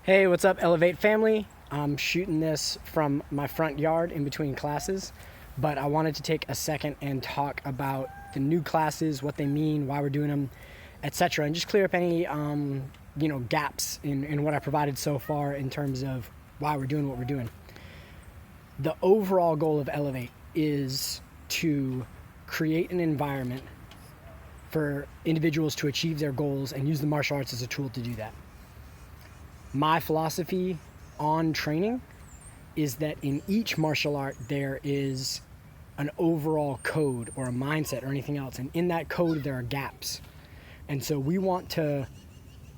Hey, what's up, Elevate family? I'm shooting this from my front yard in between classes, but I wanted to take a second and talk about the new classes, what they mean, why we're doing them, etc., and just clear up any gaps in what I provided so far in terms of why we're doing what we're doing. The overall goal of Elevate is to create an environment for individuals to achieve their goals and use the martial arts as a tool to do that. My philosophy on training is that in each martial art there is an overall code or a mindset or anything else, and in that code there are gaps. And so we want to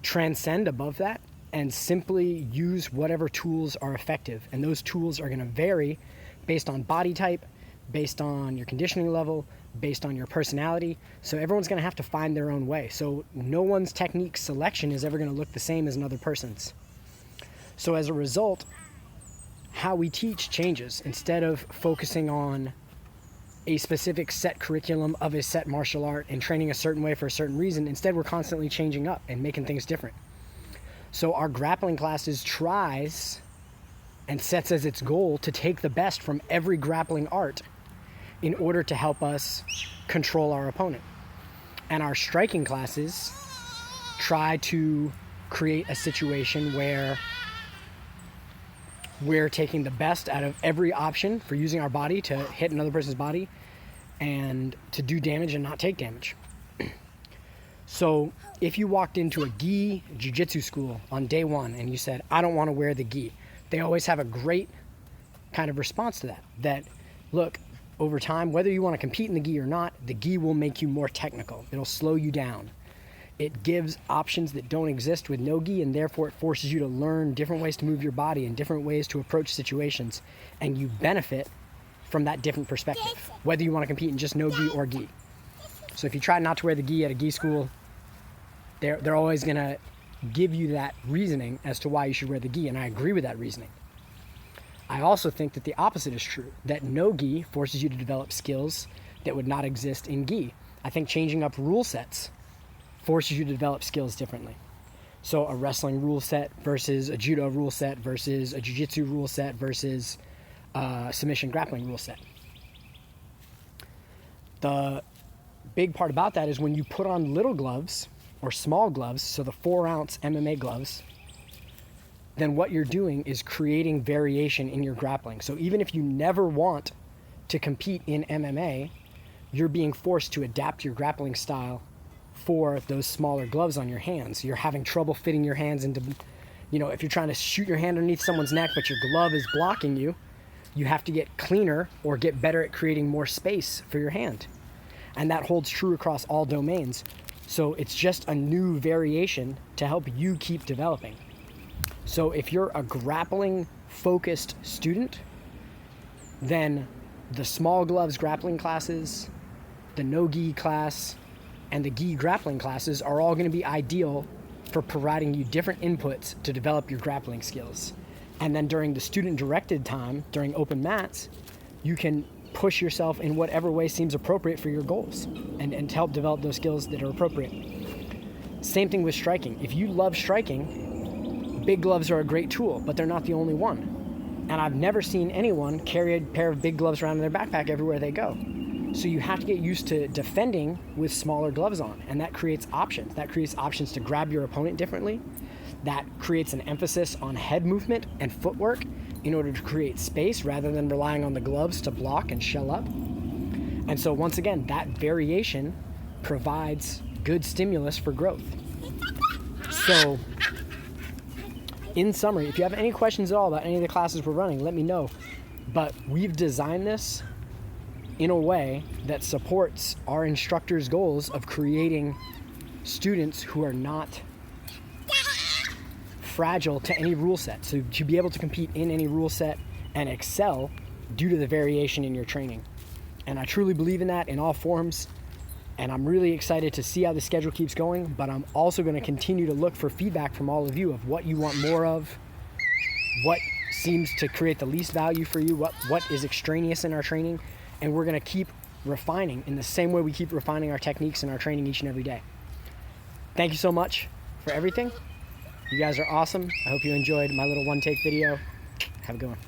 transcend above that and simply use whatever tools are effective. And those tools are going to vary based on body type, based on your conditioning level, based on your personality. So everyone's going to have to find their own way. So no one's technique selection is ever going to look the same as another person's. So as a result, how we teach changes. Instead of focusing on a specific set curriculum of a set martial art and training a certain way for a certain reason, instead we're constantly changing up and making things different. So our grappling classes tries and sets as its goal to take the best from every grappling art in order to help us control our opponent. And our striking classes try to create a situation where we're taking the best out of every option for using our body to hit another person's body and to do damage and not take damage. So if you walked into a gi jiu-jitsu school on day one and you said, I don't want to wear the gi, they always have a great kind of response to that. That, look, over time, whether you want to compete in the gi or not, the gi will make you more technical. It'll slow you down. It gives options that don't exist with no gi, and therefore it forces you to learn different ways to move your body and different ways to approach situations, and you benefit from that different perspective, whether you want to compete in just no gi or gi. So if you try not to wear the gi at a gi school, they're always going to give you that reasoning as to why you should wear the gi, and I agree with that reasoning. I also think that the opposite is true, that no gi forces you to develop skills that would not exist in gi. I think changing up rule sets forces you to develop skills differently. So a wrestling rule set versus a judo rule set versus a jiu-jitsu rule set versus a submission grappling rule set. The big part about that is when you put on little gloves or small gloves, so the 4-ounce MMA gloves, then what you're doing is creating variation in your grappling. So even if you never want to compete in MMA, you're being forced to adapt your grappling style for those smaller gloves on your hands. You're having trouble fitting your hands into, if you're trying to shoot your hand underneath someone's neck, but your glove is blocking you, you have to get cleaner or get better at creating more space for your hand. And that holds true across all domains. So it's just a new variation to help you keep developing. So if you're a grappling focused student, then the small gloves grappling classes, the no gi class, and the gi grappling classes are all going to be ideal for providing you different inputs to develop your grappling skills. And then during the student-directed time, during open mats, you can push yourself in whatever way seems appropriate for your goals and to help develop those skills that are appropriate. Same thing with striking. If you love striking, big gloves are a great tool, but they're not the only one. And I've never seen anyone carry a pair of big gloves around in their backpack everywhere they go. So you have to get used to defending with smaller gloves on, and that creates options. That creates options to grab your opponent differently. That creates an emphasis on head movement and footwork in order to create space rather than relying on the gloves to block and shell up. And so once again, that variation provides good stimulus for growth. So in summary, if you have any questions at all about any of the classes we're running, let me know. But we've designed this in a way that supports our instructors' goals of creating students who are not fragile to any rule set. So to be able to compete in any rule set and excel due to the variation in your training. And I truly believe in that in all forms. And I'm really excited to see how the schedule keeps going, but I'm also going to continue to look for feedback from all of you of what you want more of, what seems to create the least value for you, what is extraneous in our training. And we're going to keep refining in the same way we keep refining our techniques and our training each and every day. Thank you so much for everything. You guys are awesome. I hope you enjoyed my little one take video. Have a good one.